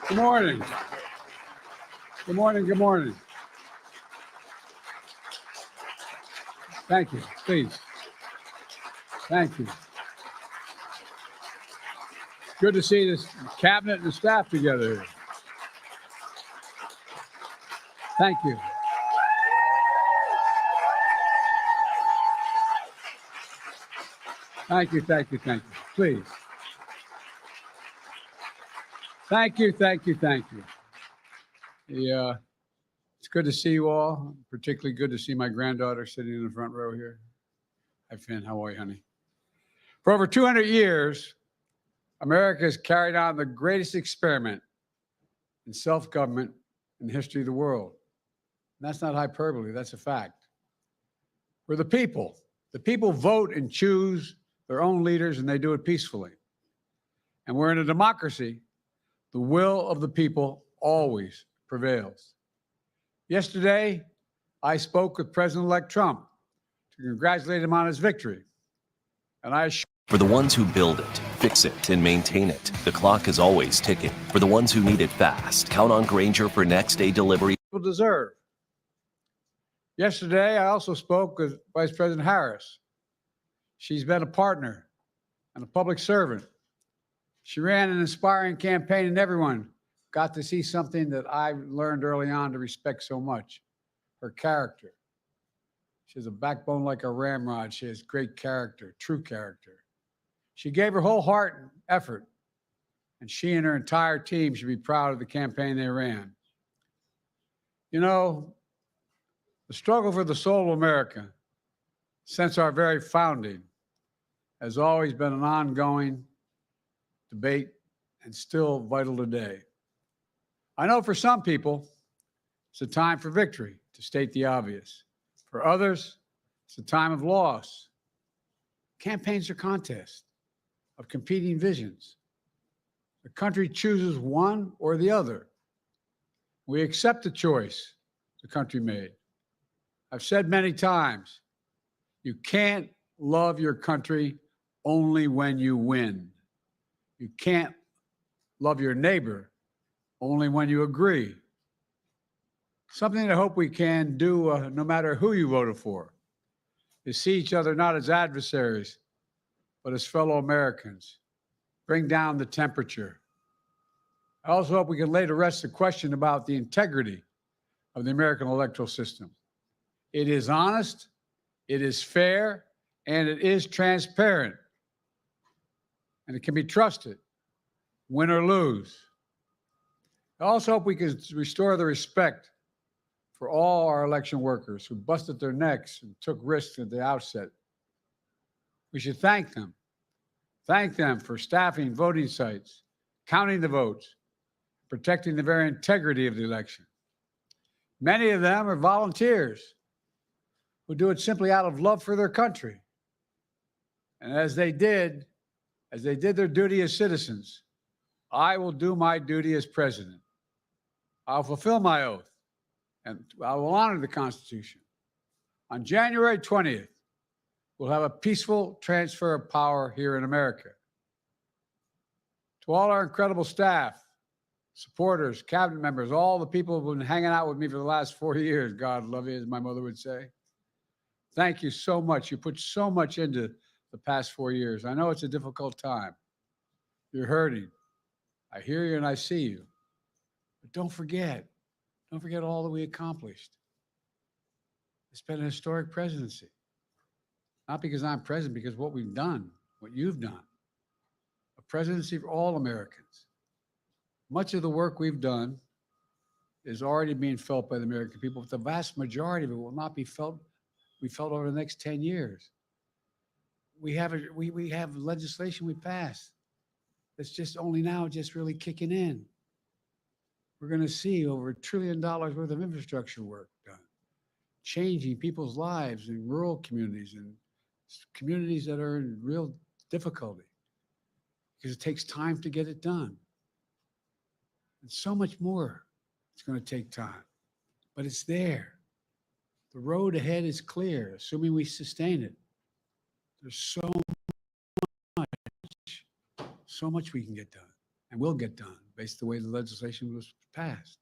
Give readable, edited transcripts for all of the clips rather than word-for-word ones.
Good morning. Good morning. Good morning. Thank you. Please. Thank you. Good to see this cabinet and the staff together here. Thank you. Thank you, thank you, thank you. Please. Thank you, thank you, thank you. It's good to see you all. Particularly good to see my granddaughter sitting in the front row here. Hi, Finn. How are you, honey? For over 200 years, America has carried on the greatest experiment in self-government in the history of the world. And that's not hyperbole, that's a fact. We're the people. The people vote and choose their own leaders, and they do it peacefully. And we're in a democracy. The will of the people always prevails. Yesterday, I spoke with President-elect Trump to congratulate him on his victory. And for the ones who build it, fix it, and maintain it, the clock is always ticking. For the ones who need it fast, count on Grainger for next day delivery. People deserve. Yesterday, I also spoke with Vice President Harris. She's been a partner and a public servant. She ran an inspiring campaign, and everyone got to see something that I learned early on to respect so much, her character. She has a backbone like a ramrod. She has great character, true character. She gave her whole heart and effort, and she and her entire team should be proud of the campaign they ran. You know, the struggle for the soul of America since our very founding has always been an ongoing debate and still vital today. I know for some people, it's a time for victory, to state the obvious. For others, it's a time of loss. Campaigns are contests of competing visions. The country chooses one or the other. We accept the choice the country made. I've said many times, you can't love your country only when you win. You can't love your neighbor only when you agree. Something I hope we can do, no matter who you voted for, is see each other not as adversaries, but as fellow Americans. Bring down the temperature. I also hope we can lay to rest the question about the integrity of the American electoral system. It is honest, it is fair, and it is transparent. And it can be trusted, win or lose. I also hope we can restore the respect for all our election workers who busted their necks and took risks at the outset. We should thank them. Thank them for staffing voting sites, counting the votes, protecting the very integrity of the election. Many of them are volunteers who do it simply out of love for their country. And as they did their duty as citizens, I will do my duty as president. I'll fulfill my oath, and I will honor the Constitution. On January 20th, we'll have a peaceful transfer of power here in America. To all our incredible staff, supporters, cabinet members, all the people who've been hanging out with me for the last 4 years, God love you, as my mother would say. Thank you so much. You put so much into the past 4 years. I know it's a difficult time. You're hurting. I hear you and I see you. But don't forget all that we accomplished. It's been a historic presidency. Not because I'm president, because what we've done, what you've done. A presidency for all Americans. Much of the work we've done is already being felt by the American people, but the vast majority of it will not be felt over the next 10 years. We have legislation we passed that's just only now just really kicking in. We're going to see over $1 trillion worth of infrastructure work done, changing people's lives in rural communities and communities that are in real difficulty because it takes time to get it done. And so much more it's going to take time, but it's there. The road ahead is clear, assuming we sustain it. There's so much So much we can get done and will get done based on the way the legislation was passed.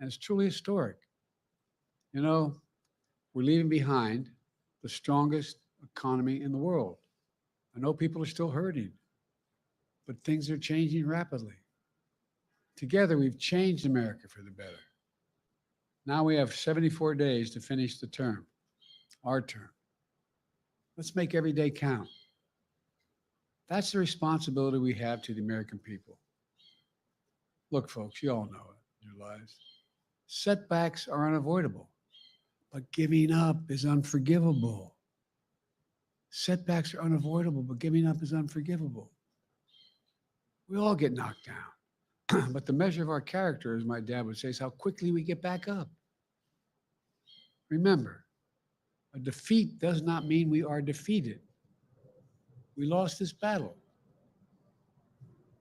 And it's truly historic. You know, we're leaving behind the strongest economy in the world. I know people are still hurting, but things are changing rapidly. Together, we've changed America for the better. Now we have 74 days to finish the term, our term. Let's make every day count. That's the responsibility we have to the American people. Look, folks, you all know it in your lives. Setbacks are unavoidable, but giving up is unforgivable. Setbacks are unavoidable, but giving up is unforgivable. We all get knocked down, but the measure of our character, as my dad would say, is how quickly we get back up. Remember, a defeat does not mean we are defeated. We lost this battle.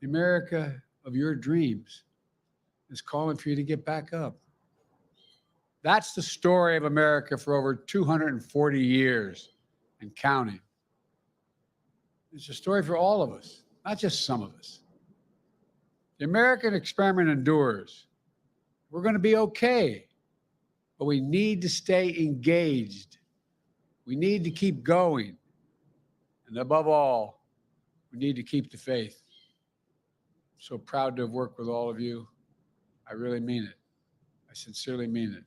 The America of your dreams is calling for you to get back up. That's the story of America for over 240 years and counting. It's a story for all of us, not just some of us. The American experiment endures. We're going to be okay, but we need to stay engaged. We need to keep going. And above all, we need to keep the faith. I'm so proud to have worked with all of you. I really mean it. I sincerely mean it.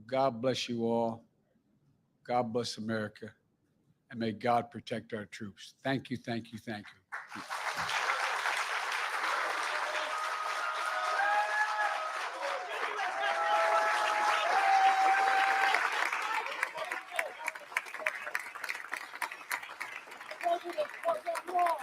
God bless you all. God bless America. And may God protect our troops. Thank you, thank you, thank you. President, fuck that wall.